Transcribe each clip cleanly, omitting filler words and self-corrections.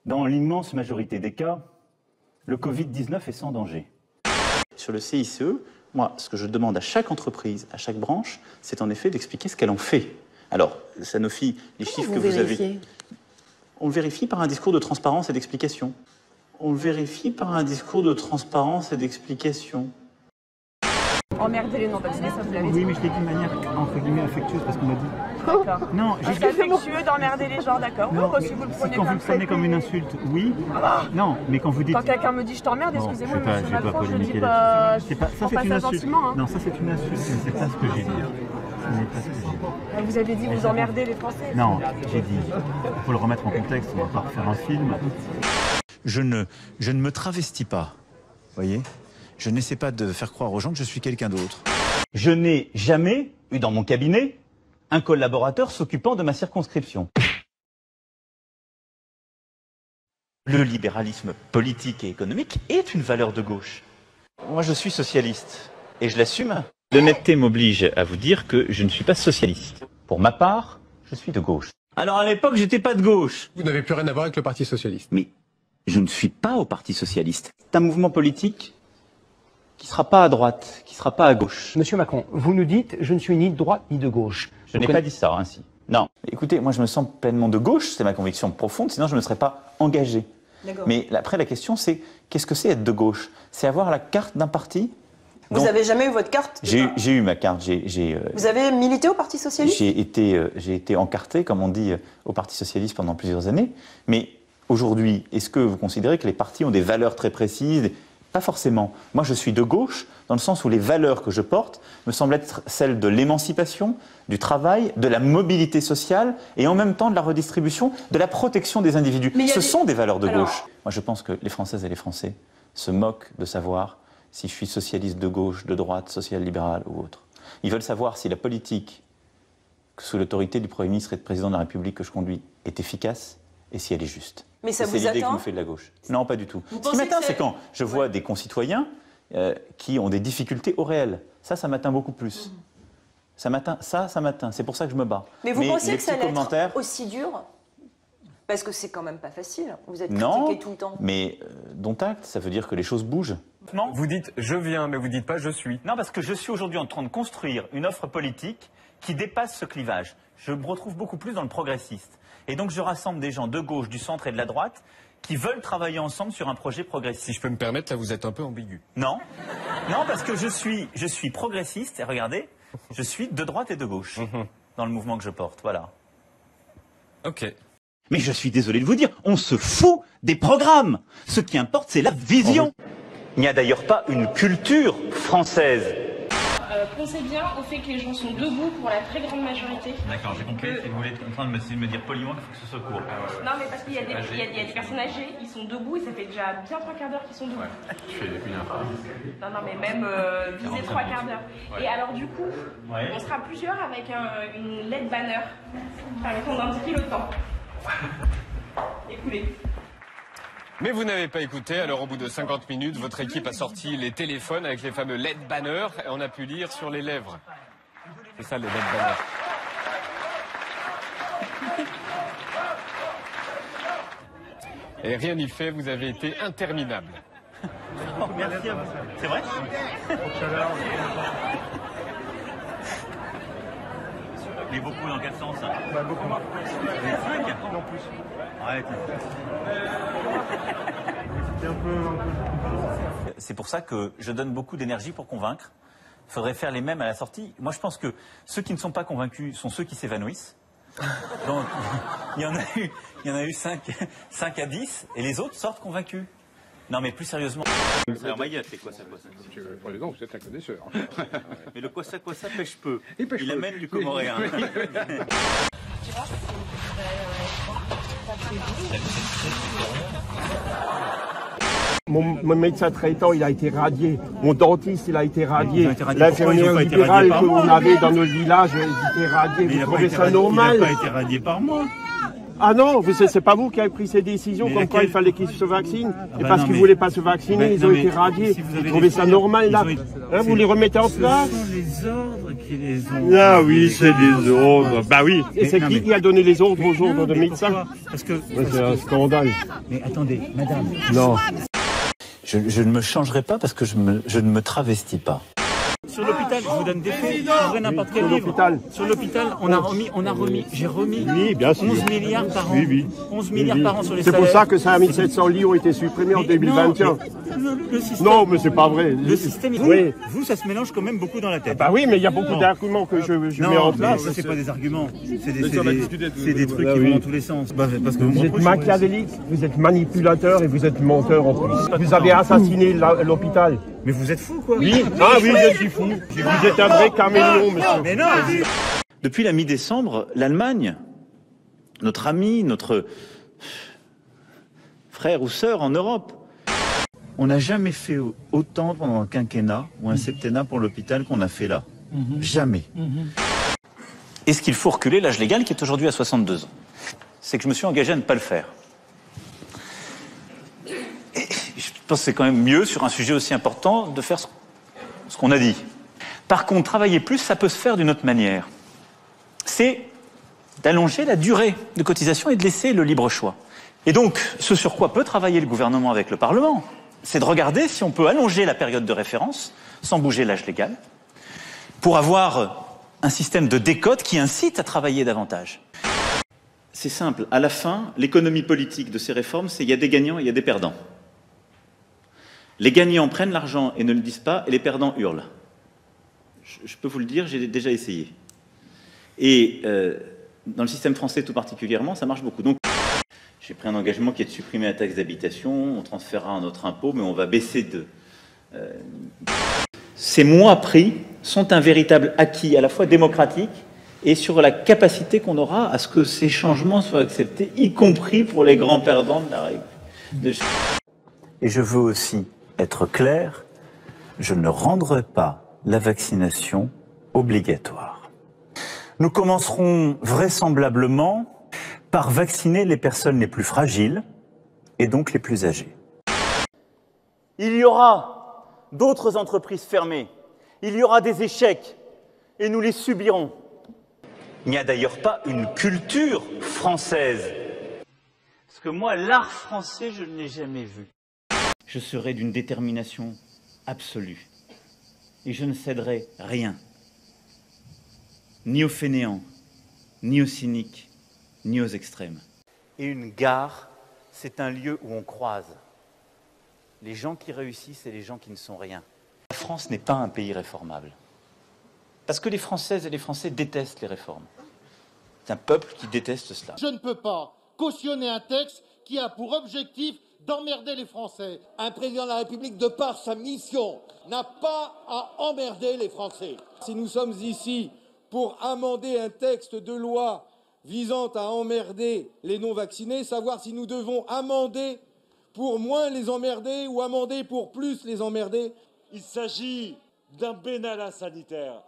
Dans l'immense majorité des cas, le Covid-19 est sans danger. Sur le CICE, moi, ce que je demande à chaque entreprise, à chaque branche, c'est en effet d'expliquer ce qu'elle en fait. Alors, Sanofi, les chiffres que vous avez... On le vérifie par un discours de transparence et d'explication. On le vérifie par un discours de transparence et d'explication. Emmerder les non-vaccinés, ça vous l'avez dit? Oui, mais je l'ai dit de manière, entre guillemets, affectueuse, parce qu'on m'a dit... D'accord. Non, j'ai c'est affectueux d'emmerder les gens, d'accord. Non, Oui, si vous le prenez quand vous le prenez comme une insulte, oui. Non, mais quand vous dites... Quand quelqu'un me dit je t'emmerde, excusez-moi, je monsieur vais pas Macron, je polémiquer dis pas... là-dessus. Ça, c'est une insulte. Hein. Non, ça, c'est une insulte, mais c'est pas ce que j'ai dit. Ce n'est pas ce que j'ai dit. Vous avez dit vous emmerdez les Français. Non, j'ai dit, il faut le remettre en contexte, on va pas refaire un film. Je ne me travestis pas, voyez. Je n'essaie pas de faire croire aux gens que je suis quelqu'un d'autre. Je n'ai jamais eu dans mon cabinet un collaborateur s'occupant de ma circonscription. Le libéralisme politique et économique est une valeur de gauche. Moi, je suis socialiste et je l'assume. L'honnêteté m'oblige à vous dire que je ne suis pas socialiste. Pour ma part, je suis de gauche. Alors à l'époque, j'étais pas de gauche. Vous n'avez plus rien à voir avec le Parti socialiste. Mais je ne suis pas au Parti socialiste. C'est un mouvement politique qui ne sera pas à droite, qui ne sera pas à gauche. Monsieur Macron, vous nous dites « je ne suis ni de droite ni de gauche ». Je n'ai pas dit ça ainsi. Non. Écoutez, moi je me sens pleinement de gauche, c'est ma conviction profonde, sinon je ne serais pas engagé. Mais après la question c'est, qu'est-ce que c'est être de gauche? C'est avoir la carte d'un parti? Vous n'avez jamais eu votre carte? J'ai eu ma carte. Vous avez milité au Parti socialiste? J'ai été encarté, comme on dit, au Parti socialiste pendant plusieurs années. Mais aujourd'hui, est-ce que vous considérez que les partis ont des valeurs très précises? Pas forcément. Moi, je suis de gauche, dans le sens où les valeurs que je porte me semblent être celles de l'émancipation, du travail, de la mobilité sociale et en même temps de la redistribution, de la protection des individus. Ce sont des valeurs de gauche. Moi, je pense que les Françaises et les Français se moquent de savoir si je suis socialiste de gauche, de droite, social-libéral ou autre. Ils veulent savoir si la politique, sous l'autorité du Premier ministre et du Président de la République que je conduis, est efficace et si elle est juste. Mais ça vous atteint? C'est l'idée que atteint? me fait de la gauche. Non, pas du tout. Ce qui m'atteint, c'est quand je vois des concitoyens qui ont des difficultés au réel. Ça m'atteint beaucoup plus. Ça m'atteint. C'est pour ça que je me bats. Mais vous pensez que ça allait être aussi dur? Parce que c'est quand même pas facile. Vous êtes critiqué tout le temps. Mais dont acte, ça veut dire que les choses bougent. Non. Vous dites « je viens », mais vous dites pas « je suis ». Non, parce que je suis aujourd'hui en train de construire une offre politique qui dépasse ce clivage. Je me retrouve beaucoup plus dans le progressiste. Et donc je rassemble des gens de gauche, du centre et de la droite qui veulent travailler ensemble sur un projet progressiste. Si je peux me permettre, là vous êtes un peu ambigu. Non, non, parce que je suis progressiste, et regardez, je suis de droite et de gauche dans le mouvement que je porte, voilà. Ok. Mais je suis désolé de vous dire, on se fout des programmes. Ce qui importe, c'est la vision. Il n'y a d'ailleurs pas une culture française. Pensez bien au fait que les gens sont debout pour la très grande majorité. D'accord, j'ai compris. Si vous voulez être en train de me dire poliment qu'il faut que ce soit court. Non, mais parce qu'il y a des personnes âgées, ils sont debout et ça fait déjà bien 3 quarts d'heure qu'ils sont debout. Je fais une info. Non, mais même viser 3 quarts d'heure. Et alors, du coup, on sera plusieurs avec une LED banner permettant d'indiquer le temps. Écoulez. Mais vous n'avez pas écouté, alors au bout de 50 minutes, votre équipe a sorti les téléphones avec les fameux LED banners et on a pu lire sur les lèvres. C'est ça les LED banners. Et rien n'y fait, vous avez été interminable. Oh, merci à vous. C'est vrai? Mais beaucoup dans quel sens? Bah, beaucoup. 5? Non plus. Arrête. C'est pour ça que je donne beaucoup d'énergie pour convaincre. Il faudrait faire les mêmes à la sortie. Moi, je pense que ceux qui ne sont pas convaincus sont ceux qui s'évanouissent. Donc, il y en a eu 5 à 10, et les autres sortent convaincus. Non, mais plus sérieusement. Alors, Maïa, c'est quoi ça? Président, vous êtes un connaisseur. Mais le quoi ça pêche peu. Il amène du comoréen. Mon médecin traitant, il a été radié. Mon dentiste, il a été radié. L'infirmière libérale que vous avez dans nos villages, il a été radié. Vous trouvez ça normal? Il n'a pas été radié par moi. Ah non, c'est pas vous qui avez pris ces décisions comme quoi il fallait qu'ils se vaccinent. Et parce qu'ils ne voulaient pas se vacciner, ils ont été radiés. Vous trouvez ça normal là? Vous les remettez en place? Ce sont les ordres qui les ont... Ah oui, c'est des ordres. Bah oui. Et c'est qui a donné les ordres aux ordres de médecins? Parce que... C'est un scandale. Mais attendez, madame... Non. Je ne me changerai pas parce que je ne me travestis pas. Sur l'hôpital, je vous donne des faits, ouvrez n'importe quel livre. Sur l'hôpital, j'ai remis oui, bien sûr. 11 milliards par an. Oui, oui. 11 milliards par an sur les salaires. C'est pour ça que 5700 lits ont été supprimés en 2021. Non, mais c'est pas vrai. Le système, vous, ça se mélange quand même beaucoup dans la tête. Bah oui, mais il y a beaucoup d'arguments que je mets en place. Ça, c'est pas des arguments. C'est des trucs qui vont dans tous les sens. Parce que vous êtes machiavélique, vous êtes manipulateur et vous êtes menteur en plus. Vous avez assassiné l'hôpital. Mais vous êtes fou, quoi. Oui, ah oui, je suis fou. Vous êtes un vrai caméléon, monsieur. Mais non. Depuis la mi-décembre, l'Allemagne, notre ami, notre frère ou sœur en Europe, on n'a jamais fait autant pendant un quinquennat ou un septennat pour l'hôpital qu'on a fait là. Jamais. Est-ce qu'il faut reculer l'âge légal qui est aujourd'hui à 62 ans? C'est que je me suis engagé à ne pas le faire. Je pense que c'est quand même mieux, sur un sujet aussi important, de faire ce qu'on a dit. Par contre, travailler plus, ça peut se faire d'une autre manière. C'est d'allonger la durée de cotisation et de laisser le libre choix. Et donc, ce sur quoi peut travailler le gouvernement avec le Parlement, c'est de regarder si on peut allonger la période de référence, sans bouger l'âge légal, pour avoir un système de décote qui incite à travailler davantage. C'est simple, à la fin, l'économie politique de ces réformes, c'est il y a des gagnants et il y a des perdants. Les gagnants prennent l'argent et ne le disent pas, et les perdants hurlent. Je peux vous le dire, j'ai déjà essayé. Et dans le système français tout particulièrement, ça marche beaucoup. Donc, j'ai pris un engagement qui est de supprimer la taxe d'habitation, on transférera un autre impôt, mais on va baisser de... Ces mois pris sont un véritable acquis, à la fois démocratique et sur la capacité qu'on aura à ce que ces changements soient acceptés, y compris pour les grands perdants de la règle. Et je veux aussi être clair, je ne rendrai pas la vaccination obligatoire. Nous commencerons vraisemblablement par vacciner les personnes les plus fragiles et donc les plus âgées. Il y aura d'autres entreprises fermées, il y aura des échecs et nous les subirons. Il n'y a d'ailleurs pas une culture française. Parce que moi, l'art français, je ne l'ai jamais vu. Je serai d'une détermination absolue. Et je ne céderai rien. Ni aux fainéants, ni aux cyniques, ni aux extrêmes. Et une gare, c'est un lieu où on croise les gens qui réussissent et les gens qui ne sont rien. La France n'est pas un pays réformable. Parce que les Françaises et les Français détestent les réformes. C'est un peuple qui déteste cela. Je ne peux pas cautionner un texte qui a pour objectif d'emmerder les Français. Un président de la République, de par sa mission, n'a pas à emmerder les Français. Si nous sommes ici pour amender un texte de loi visant à emmerder les non-vaccinés, savoir si nous devons amender pour moins les emmerder ou amender pour plus les emmerder. Il s'agit d'un bénala sanitaire.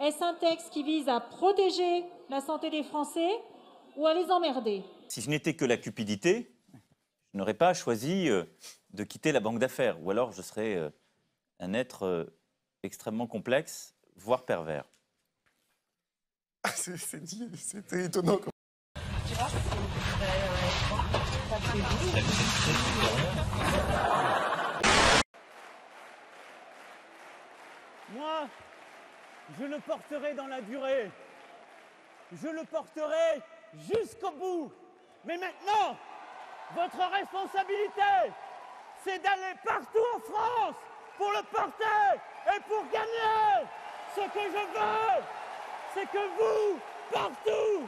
Est-ce un texte qui vise à protéger la santé des Français ou à les emmerder? Si je n'étais que la cupidité, je n'aurais pas choisi de quitter la banque d'affaires, ou alors je serais un être extrêmement complexe, voire pervers. C'était étonnant. Moi, je le porterai dans la durée. Je le porterai jusqu'au bout. Mais maintenant, votre responsabilité, c'est d'aller partout en France pour le porter et pour gagner. Ce que je veux, c'est que vous, partout,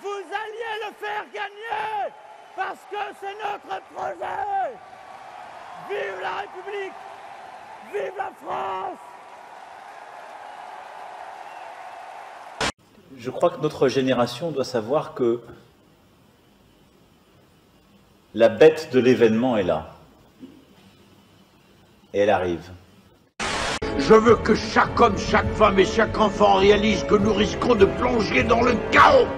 vous alliez le faire gagner parce que c'est notre projet. Vive la République, vive la France. Je crois que notre génération doit savoir que la bête de l'événement est là. Et elle arrive. Je veux que chaque homme, chaque femme et chaque enfant réalise que nous risquons de plonger dans le chaos.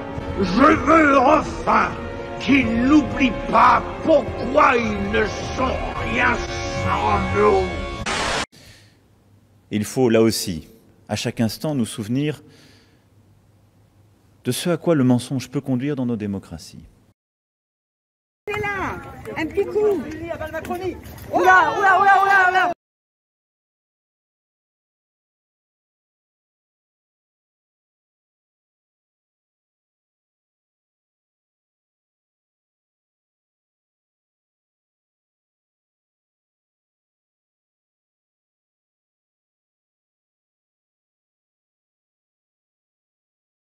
Je veux enfin qu'ils n'oublient pas pourquoi ils ne sont rien sans nous. Il faut là aussi, à chaque instant, nous souvenir de ce à quoi le mensonge peut conduire dans nos démocraties. C'est là, un petit coup. Oula, oula, oula, oula, oula.